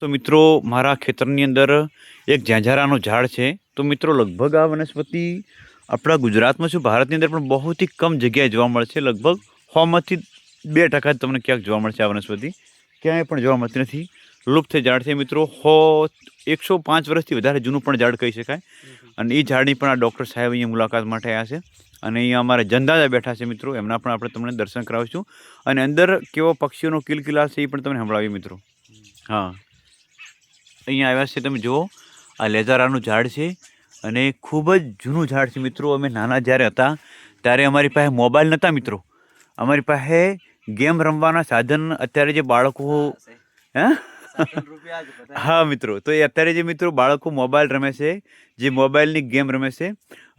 તો મિત્રો મારા ખેતરની અંદર એક ઝાંઝરાનું ઝાડ છે। તો મિત્રો લગભગ આ વનસ્પતિ આપણા ગુજરાતમાં શું ભારતની અંદર પણ બહુ જ કમ જગ્યાએ જોવા મળે છે। લગભગ 100માંથી 2% તમને ક્યાંક જોવા મળશે। આ વનસ્પતિ ક્યાંય પણ જોવા મળતી નથી, લુપ્ત ઝાડ છે મિત્રો। 105 વર્ષથી વધારે જૂનું પણ ઝાડ કહી શકાય। અને એ ઝાડની પણ આ ડૉક્ટર સાહેબ અહીંયા મુલાકાત માટે આવ્યા છે। અને અહીંયા અમારા જનદાદા બેઠા છે મિત્રો, એમના પણ આપણે તમને દર્શન કરાવીશું। અને અંદર કેવો પક્ષીઓનો કિલકિલાટ છે એ પણ તમને સંભળાવીએ મિત્રો। હા, અહીંયા આવ્યા છે, તમે જુઓ આ લેઝારાનું ઝાડ છે અને ખૂબ જ જૂનું ઝાડ છે મિત્રો। અમે નાના જ્યારે હતા ત્યારે અમારી પાસે મોબાઈલ નહોતા મિત્રો, અમારી પાસે ગેમ રમવાના સાધન અત્યારે જે બાળકો હે હા મિત્રો, તો એ અત્યારે જે મિત્રો બાળકો મોબાઈલ રમે છે, જે મોબાઈલની ગેમ રમે છે,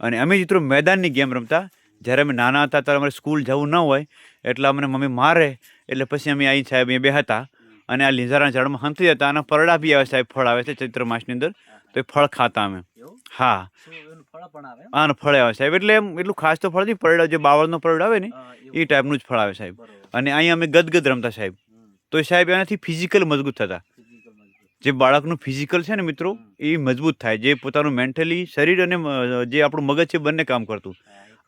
અને અમે મિત્રો મેદાનની ગેમ રમતા। જ્યારે અમે નાના હતા ત્યારે અમારે સ્કૂલ જવું ન હોય એટલે અમને મમ્મી મારે, એટલે પછી અમે અહીં સાહેબ અહીંયા બે હતા અને આ લીંઝારાના ઝાડમાં હંતી હતા। અને પરડા બી આવે સાહેબ, ફળ આવે છે ચૈત્ર માસની અંદર, તો એ ફળ ખાતા અમે। હા હા, ફળ આવે સાહેબ, એટલે એમ એટલું ખાસ તો ફળ નહીં, પરડા જે બાવળનો પરડ આવે ને એ ટાઈપનું જ ફળ આવે સાહેબ। અને અહીંયા અમે ગદગદ રમતા સાહેબ, તો એ સાહેબ એનાથી ફિઝિકલ મજબૂત થતા। જે બાળકનું ફિઝિકલ છે ને મિત્રો એ મજબૂત થાય, જે પોતાનું મેન્ટલી શરીર અને જે આપણું મગજ છે બંને કામ કરતું।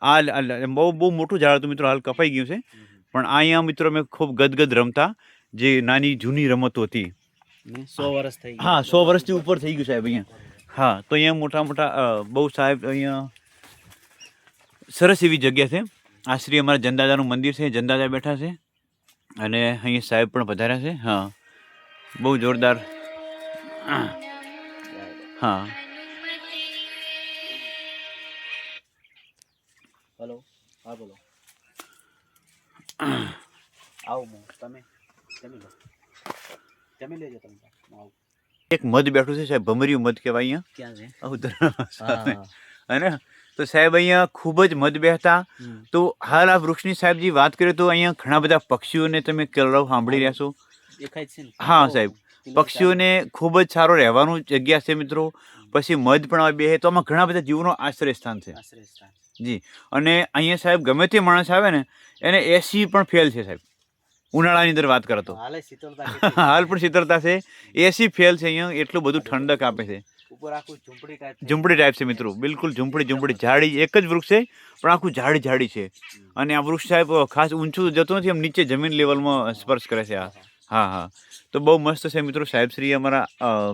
આ બહુ મોટું ઝાડ હતું મિત્રો, હાલ કપાઈ ગયું છે, પણ અહીંયા મિત્રો અમે ખૂબ ગદગદ રમતા, જે નાની જૂની રમતો હતી। 100 વર્ષ થઈ ગયા। હા, 100 વર્ષથી ઉપર થઈ ગયું સાહેબ અહીંયા। હા, તો અહીંયા મોટા મોટા બહુ સાહેબ અહીંયા સરસ એવી જગ્યા છે। આ શ્રી અમારા જનદાદાનું મંદિર છે, જનદાદા બેઠા છે અને અહીંયા સાહેબ પણ પધાર્યા છે। હા, બહુ જોરદાર। હા, હેલો, હા બોલો। આવો તમે જમી લો, જમી લેજો તમે। આવો, એક મધ બેઠું છે સાહેબ, ભમરિયું મધ કહેવાય અહીંયા ક્યાં છે? અને તો સાહેબ અહીંયા ખૂબ જ મધ બેહતા। તો હાલ આ વૃક્ષની સાહેબજી વાત કરીએ તો અહીંયા ઘણા બધા પક્ષીઓને તમે કલરવ સાંભળી રહ્યા છો। દેખાય છે ને? હા સાહેબ, પક્ષીઓને ખૂબ જ સારો રહેવાનું જગ્યા છે મિત્રો। પછી મધ પણ આવે બે, તો આમાં ઘણા બધા જીવોનો આશ્રય સ્થાન છે આશ્રયસ્થાન જી। અને અહીંયા સાહેબ ગમે તે માણસ આવે ને એને એસી પણ ફેલ છે સાહેબ, ઉનાળાની અંદર વાત કરો તો હાલે શીતળતા કેટલી હાલ પણ શીતળતા છે, એસી ફેલ છે અહીંયા, એટલું બધું ઠંડક આપે છે। ઉપર આખું ઝૂંપડી ટાઈપ ઝૂંપડી ટાઈપ છે મિત્રો, બિલકુલ ઝૂંપડી ઝાડી, એક જ વૃક્ષ છે પણ આખું ઝાડી છે। અને આ વૃક્ષ સાહેબ ખાસ ઊંચું જતું નથી, આમ નીચે જમીન લેવલમાં સ્પર્શ કરે છે આ। હા હા, તો બહુ મસ્ત છે મિત્રો। સાહેબશ્રીએ અમારા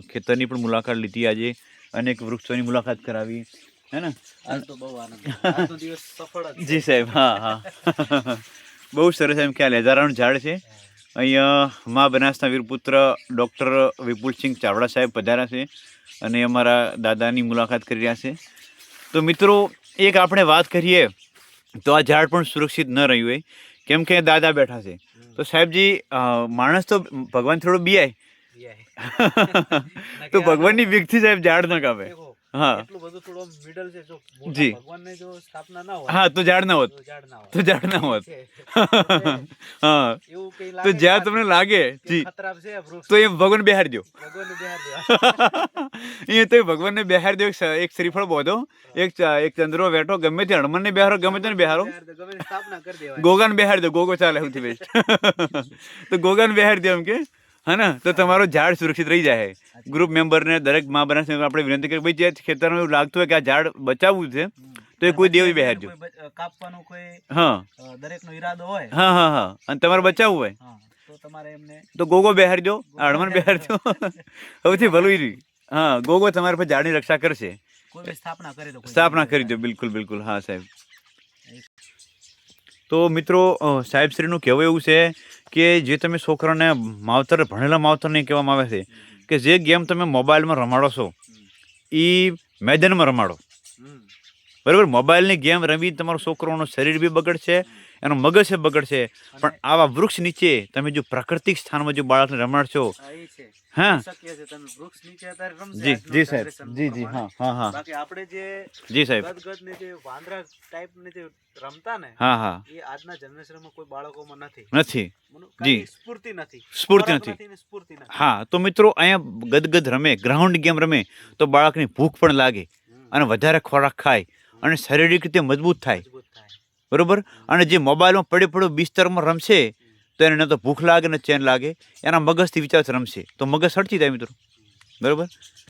ખેતરની પણ મુલાકાત લીધી આજે, અનેક વૃક્ષોની મુલાકાત કરાવી, હે ને? આજ તો બહુ આનંદ, આજનો દિવસ સફળ જ જી સાહેબ, હા હા બહુ સરસ એમ કે આ લેઝારાનું ઝાડ છે। અહીંયા મા બનાસના વીરપુત્ર ડૉક્ટર વિપુલસિંહ ચાવડા સાહેબ પધાર્યા છે અને અમારા દાદાની મુલાકાત કરી રહ્યા છે। તો મિત્રો એક આપણે વાત કરીએ તો આ ઝાડ પણ સુરક્ષિત ન રહ્યું હોય, કેમ કે દાદા બેઠા છે। તો સાહેબજી માણસ તો ભગવાન થોડો બિયાય તો ભગવાનની બીકથી સાહેબ ઝાડ ન કાપે। હા, એટલું બધું થોડો મિડલ છે, જો જી, ભગવાનને જો સ્થાપના ના હોય હા તો ઝાડ ના હોત, તો ઝાડ ના હોય, તો ઝાડ ના હોત। હા, એવું કઈ તો લાગે જ્યાં તમને લાગે જી, ખતરા છે વૃક્ષ, તો એ ભગવાન બેહાડી દો, ભગવાનને બહાર દેવા અહીંયા તો ભગવાનને બેહાડી દો। એક શ્રીફળ બોધો, એક ચંદ્રો વેઠો, ગમે તે હનુમાનને બેહારો, ગમે તેને બેહારો, ગમે તે સ્થાપના કરી દેવાય। ગોગાને બેહાડી દો, ગોગો ચાલે સૌથી બેસ્ટ તો ગોગાને બેહાડી દો એમ કે, હા ને, તો તમારો ઝાડ સુરક્ષિત રહી જાય। ગ્રુપ મેમ્બરને દરેક મા બનાસ આપણે વિનંતી કરી, ભાઈ જે ખેતરમાં એવું લાગતું હોય કે આ ઝાડ બચાવવું છે તો એ કોઈ દેવી બેહાડજો। કાપવાનો કોઈ હા, દરેકનો ઈરાદો હોય, હા હા હા, અને તમારે બચાવવું હોય હા, તો તમારે એમને તો ગોગો બેહાડી દો, હનુમાન બેહાડી દો, સૌથી ભલું ઈ। હા, ગોગો તમારા પર ઝાડની રક્ષા કરશે, કોઈ બી સ્થાપના કરી દો, સ્થાપના કરી દો, બિલકુલ બિલકુલ। હા સાહેબ, તો મિત્રો સાહેબશ્રીનું કહેવું એવું છે કે જે તમે છોકરાને માવતર, ભણેલા માવતરને કહેવામાં આવે છે કે જે ગેમ તમે મોબાઈલમાં રમાડો છો એ મેદાનમાં રમાડો, બરાબર? મોબાઈલની ગેમ રમી તમારો છોકરોનું શરીર બી બગડશે, એનો મગજ છે બગડશે, પણ આવા વૃક્ષ નીચે તમે જો પ્રાકૃતિક સ્થાનમાં જો બાળકને રમાડશો, હા જી જી સાહેબ, જી જી, હા હા હા, બાકી આપણે જે જી સાહેબ, ગદગદ ને જે વાંદરા ટાઈપ ને જે રમતા ને, હા હા, એ આજના જનરેશનમાં કોઈ બાળકોમાં નથી નથી જી, સ્ફૂર્તિ નથી, સ્ફૂર્તિ નથી। સ્ફૂર્તિ નથી। હા, તો મિત્રો અહીંયા ગદગદ રમે, ગ્રાઉન્ડ ગેમ રમે તો બાળકની ભૂખ પણ લાગે અને વધારે ખોરાક ખાય અને શારીરિક રીતે મજબૂત થાય, બરોબર? અને જે મોબાઈલમાં પડે બિસ્તરમાં રમશે તો એને ન તો ભૂખ લાગે ને ચેન લાગે, એના મગજથી વિચાર રમશે તો મગજ સડચી જાય મિત્રો. બરાબર.